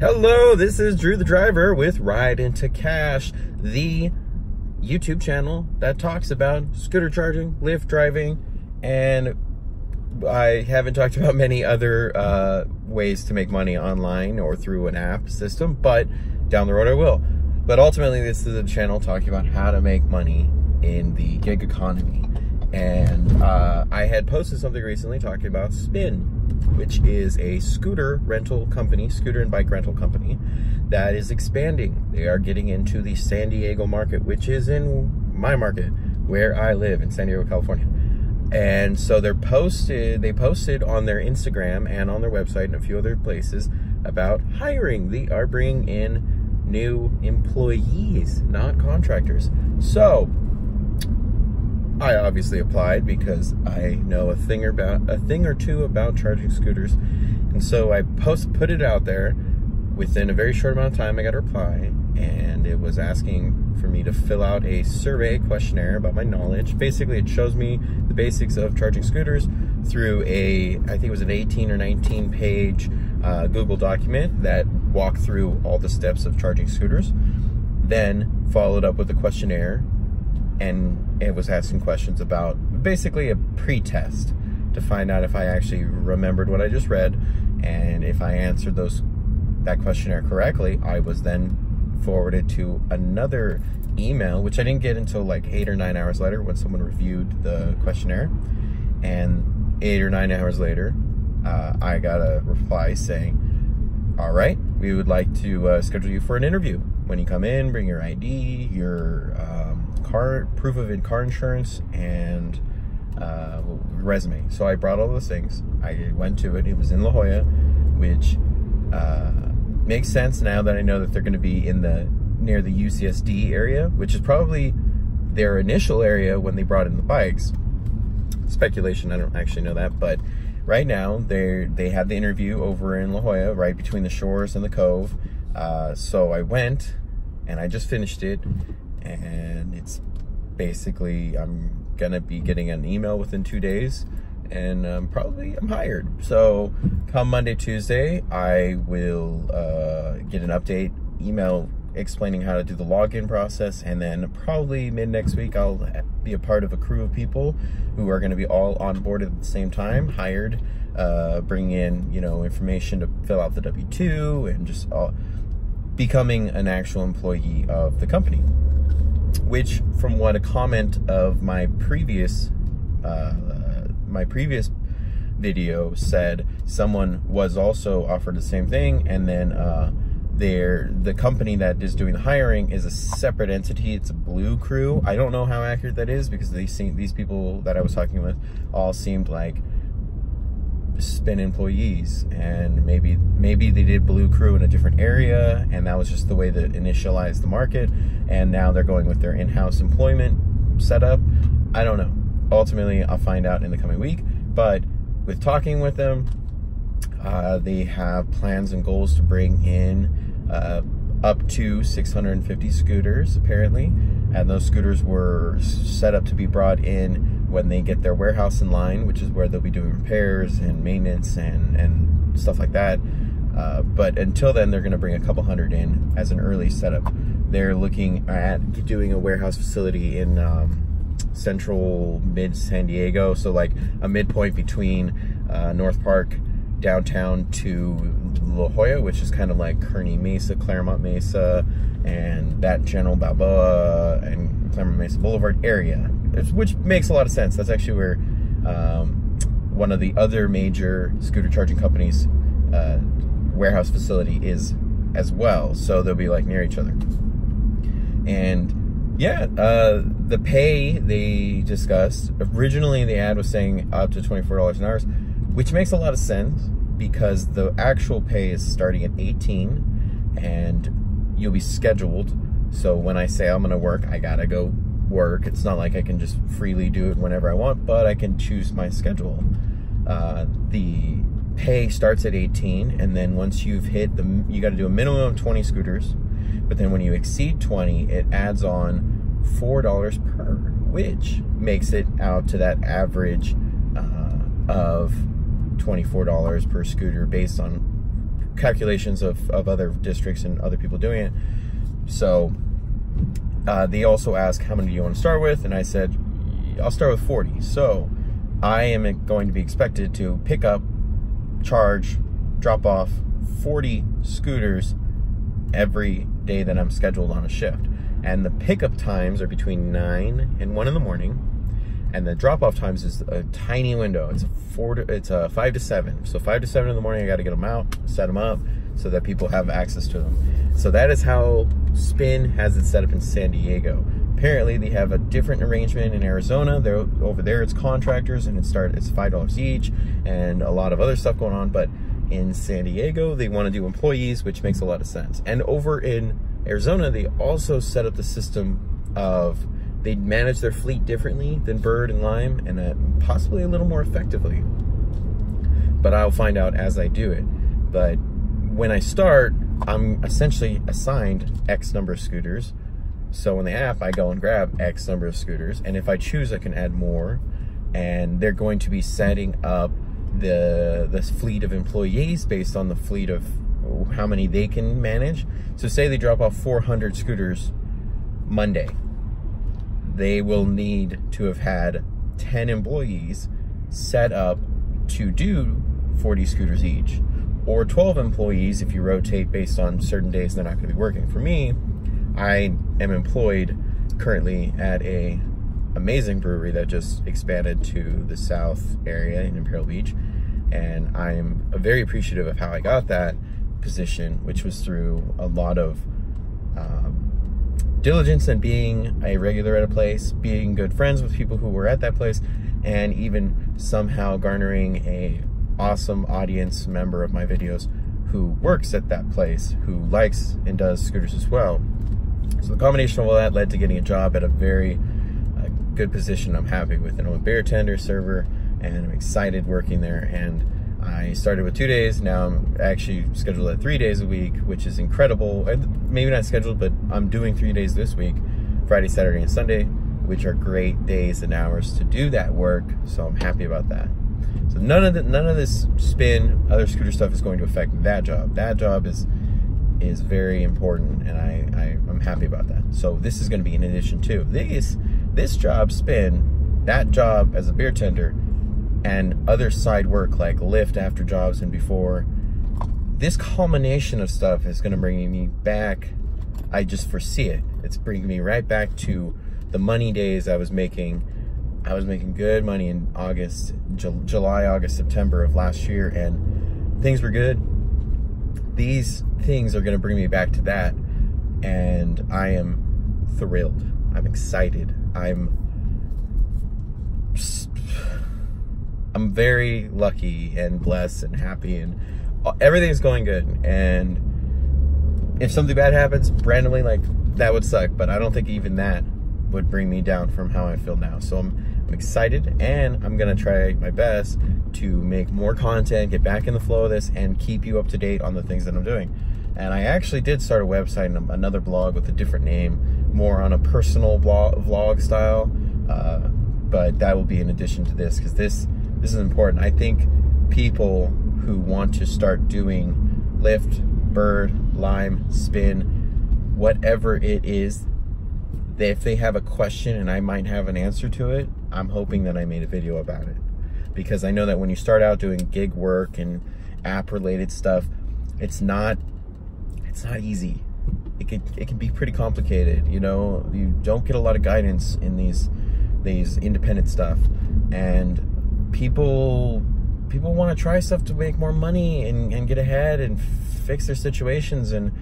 Hello, this is Drew the Driver with Ride Into Cash, the YouTube channel that talks about scooter charging, Lyft driving, and I haven't talked about many other ways to make money online or through an app system, but down the road I will. But ultimately, this is a channel talking about how to make money in the gig economy. And I had posted something recently talking about Spin, which is a scooter rental company, scooter and bike rental company that is expanding. They are getting into the San Diego market, which is in my market, where I live in San Diego, California. And so they posted on their Instagram and on their website and a few other places about hiring. They are bringing in new employees, not contractors. So I obviously applied because I know a thing or two about charging scooters, and so I put it out there. Within a very short amount of time, I got a reply, and it was asking for me to fill out a survey questionnaire about my knowledge. Basically, it shows me the basics of charging scooters through I think it was an 18 or 19 page Google document that walked through all the steps of charging scooters. Then followed up with a questionnaire, and it was asking questions about basically a pre-test to find out if I actually remembered what I just read, and if I answered that questionnaire correctly, I was then forwarded to another email, which I didn't get until like 8 or 9 hours later when someone reviewed the questionnaire. And 8 or 9 hours later, I got a reply saying, all right, we would like to schedule you for an interview. When you come in, bring your ID, your proof of car insurance, and resume. So I brought all those things. I went to it. It was in La Jolla, which makes sense now that I know that they're going to be near the UCSD area, which is probably their initial area when they brought in the bikes. Speculation, I don't actually know that, but right now they had the interview over in La Jolla, right between the shores and the cove. So I went, and I just finished it, and it's basically, I'm gonna be getting an email within 2 days, and probably I'm hired. So come Monday, Tuesday, I will get an update email explaining how to do the login process, and then probably mid next week I'll be a part of a crew of people who are going to be all on board at the same time, hired, bring in, information to fill out the W-2, and just becoming an actual employee of the company. Which, from what a comment of my previous video said, someone was also offered the same thing, and then the company that is doing the hiring is a separate entity. It's a Blue Crew. I don't know how accurate that is, because these people that I was talking with all seemed like Spin employees, and maybe they did Blue Crew in a different area, and that was just the way that initialized the market, and now they're going with their in-house employment setup. I don't know. Ultimately, I'll find out in the coming week, but with talking with them, they have plans and goals to bring in up to 650 scooters, apparently, and those scooters were set up to be brought in when they get their warehouse in line, which is where they'll be doing repairs and maintenance and stuff like that. But until then, they're going to bring a couple hundred in as an early setup. They're looking at doing a warehouse facility in central mid San Diego, so like a midpoint between North Park downtown to La Jolla, which is kind of like Kearny Mesa, Claremont Mesa, and that General Balboa and Claremont Mesa Boulevard area, which makes a lot of sense. That's actually where one of the other major scooter charging companies' warehouse facility is as well. So they'll be like near each other. And yeah, the pay they discussed, originally the ad was saying up to $24 an hour, which makes a lot of sense, because the actual pay is starting at 18, and you'll be scheduled. So when I say I'm gonna work, I gotta go work. It's not like I can just freely do it whenever I want, but I can choose my schedule. The pay starts at 18, and then once you've hit you gotta do a minimum of 20 scooters, but then when you exceed 20, it adds on $4 per, which makes it out to that average of $24 per scooter based on calculations of other districts and other people doing it. So they also asked, how many do you want to start with? And I said, I'll start with 40. So I am going to be expected to pick up, charge, drop off 40 scooters every day that I'm scheduled on a shift. And the pickup times are between 9 and 1 in the morning. And the drop-off times is a tiny window. It's a 5 to 7. So 5 to 7 in the morning, I got to get them out, set them up, so that people have access to them. So that is how Spin has it set up in San Diego. Apparently, they have a different arrangement in Arizona. They're over there, it's contractors, and it's $5 each, and a lot of other stuff going on. But in San Diego, they want to do employees, which makes a lot of sense. And over in Arizona, they also set up the system of they manage their fleet differently than Bird and Lime, and possibly a little more effectively. But I'll find out as I do it. But when I start, I'm essentially assigned X number of scooters. So in the app, I go and grab X number of scooters, and if I choose, I can add more. And they're going to be setting up the fleet of employees based on the fleet of how many they can manage. So say they drop off 400 scooters Monday. They will need to have had 10 employees set up to do 40 scooters each, or 12 employees if you rotate based on certain days they're not going to be working. For me, I am employed currently at a amazing brewery that just expanded to the south area in Imperial Beach, and I am very appreciative of how I got that position, which was through a lot of diligence and being a regular at a place, being good friends with people who were at that place, and even somehow garnering a awesome audience member of my videos who works at that place, who likes and does scooters as well. So the combination of all that led to getting a job at a very good position I'm happy with. And I'm a bartender, server, and I'm excited working there. And I started with 2 days. Now I'm actually scheduled at 3 days a week, which is incredible. Maybe not scheduled, but I'm doing 3 days this week, Friday, Saturday, and Sunday, which are great days and hours to do that work. So I'm happy about that. So none of this Spin, other scooter stuff is going to affect that job. That job is very important, and I'm happy about that. So this is going to be in addition to this job, Spin, that job as a beer tender, and other side work like Lyft after jobs and before. This culmination of stuff is going to bring me back. I just foresee it. It's bringing me right back to the money days I was making. I was making good money in July, August, September of last year, and things were good. These things are going to bring me back to that, and I am thrilled. I'm excited. I'm very lucky and blessed and happy, and everything's going good. And if something bad happens randomly, like, that would suck, but I don't think even that would bring me down from how I feel now. So I'm excited, and I'm gonna try my best to make more content, get back in the flow of this, and keep you up to date on the things that I'm doing. And I actually did start a website and another blog with a different name, more on a personal vlog style, but that will be in addition to this, because this is important. I think people who want to start doing Lyft, Bird, Lime, Spin, whatever it is, if they have a question and I might have an answer to it, I'm hoping that I made a video about it. Because I know that when you start out doing gig work and app related stuff, it's not easy. It can be pretty complicated. You know, you don't get a lot of guidance in these independent stuff, and people want to try stuff to make more money and get ahead and fix their situations, and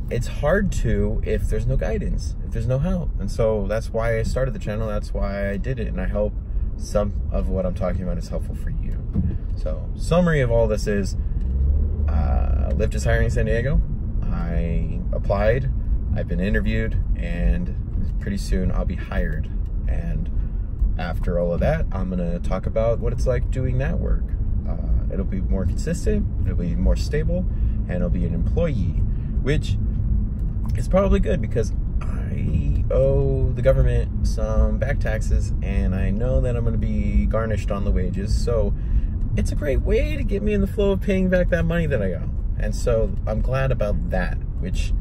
it's hard to if there's no guidance, if there's no help. And so that's why I started the channel. That's why I did it, and I hope some of what I'm talking about is helpful for you. So summary of all this is Lyft is hiring in San Diego. I applied, I've been interviewed, and pretty soon I'll be hired. And after all of that, I'm gonna talk about what it's like doing that work. It'll be more consistent, it'll be more stable, and it'll be an employee, which is probably good because I owe the government some back taxes, and I know that I'm gonna be garnished on the wages. So it's a great way to get me in the flow of paying back that money that I owe. And so I'm glad about that, which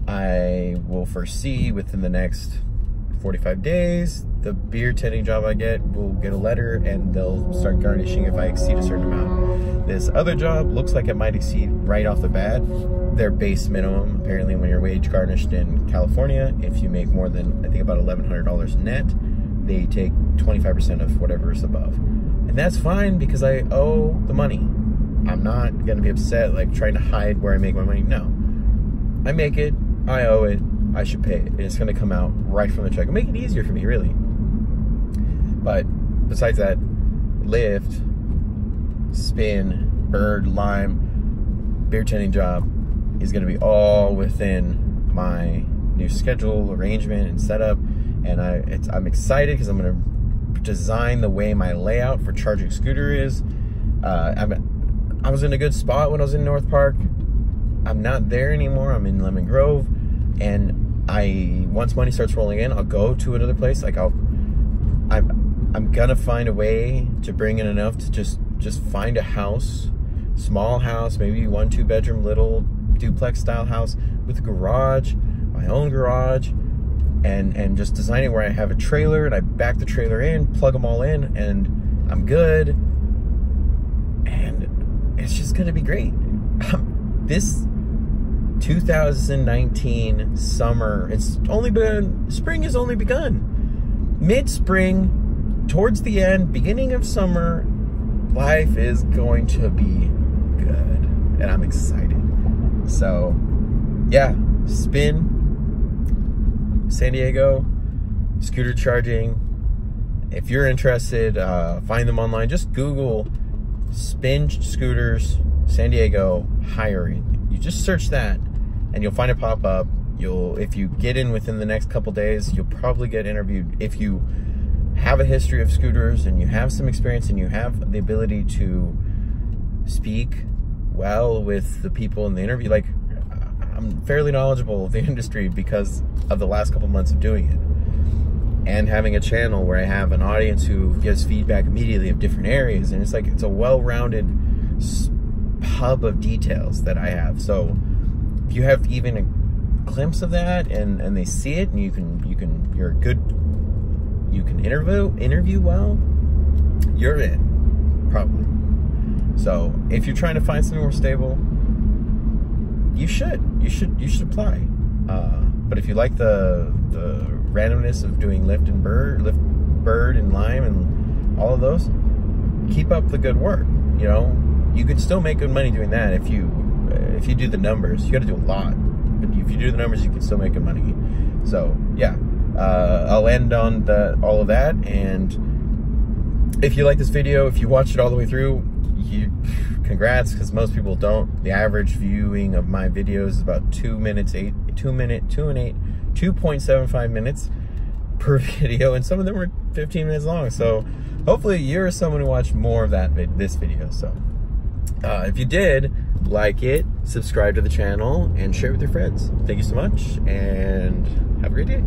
I will foresee within the next 45 days. The beer tending job I get will get a letter and they'll start garnishing if I exceed a certain amount. This other job looks like it might exceed right off the bat their base minimum. Apparently when you're wage garnished in California, if you make more than, I think, about $1,100 net, they take 25% of whatever is above. And that's fine because I owe the money. I'm not gonna be upset like trying to hide where I make my money. No, I make it, I owe it, I should pay it. And it's gonna come out right from the check. It'll make it easier for me, really. But besides that, Lyft, Spin, Bird, Lime, beer tending job is gonna be all within my new schedule, arrangement, and setup. And I'm excited because I'm gonna design the way my layout for charging scooter is. I was in a good spot when I was in North Park. I'm not there anymore. I'm in Lemon Grove, and once money starts rolling in, I'll go to another place. Like I'm gonna find a way to bring in enough to just find a house, small house, maybe 1-2 bedroom, little duplex style house with a garage, my own garage, and just design it where I have a trailer and I back the trailer in, plug them all in, and I'm good. And it's just gonna be great. This 2019 summer, spring has only begun. Mid-spring, towards the end, beginning of summer, life is going to be good. And I'm excited. So, yeah, Spin, San Diego, scooter charging. If you're interested, find them online. Just Google Spin Scooters San Diego hiring. You just search that and you'll find it pop up. If you get in within the next couple days, you'll probably get interviewed. If you have a history of scooters and you have some experience and you have the ability to speak well with the people in the interview, like, I'm fairly knowledgeable of the industry because of the last couple months of doing it. And having a channel where I have an audience who gives feedback immediately of different areas. And it's a well-rounded hub of details that I have. So if you have even a glimpse of that and they see it and you can interview well, you're in, probably. So if you're trying to find something more stable, you should apply. But if you like the randomness of doing Lyft and Bird and Lime and all of those, keep up the good work. You know, you can still make good money doing that if you do the numbers. You got to do a lot, but if you do the numbers, you can still make good money. So yeah, I'll end on all of that. And if you like this video, if you watched it all the way through, congrats, because most people don't. The average viewing of my videos is about 2.75 minutes per video, and some of them are 15 minutes long. So hopefully you're someone who watched more of this video. So if you did, like it, subscribe to the channel, and share it with your friends. Thank you so much, and have a great day.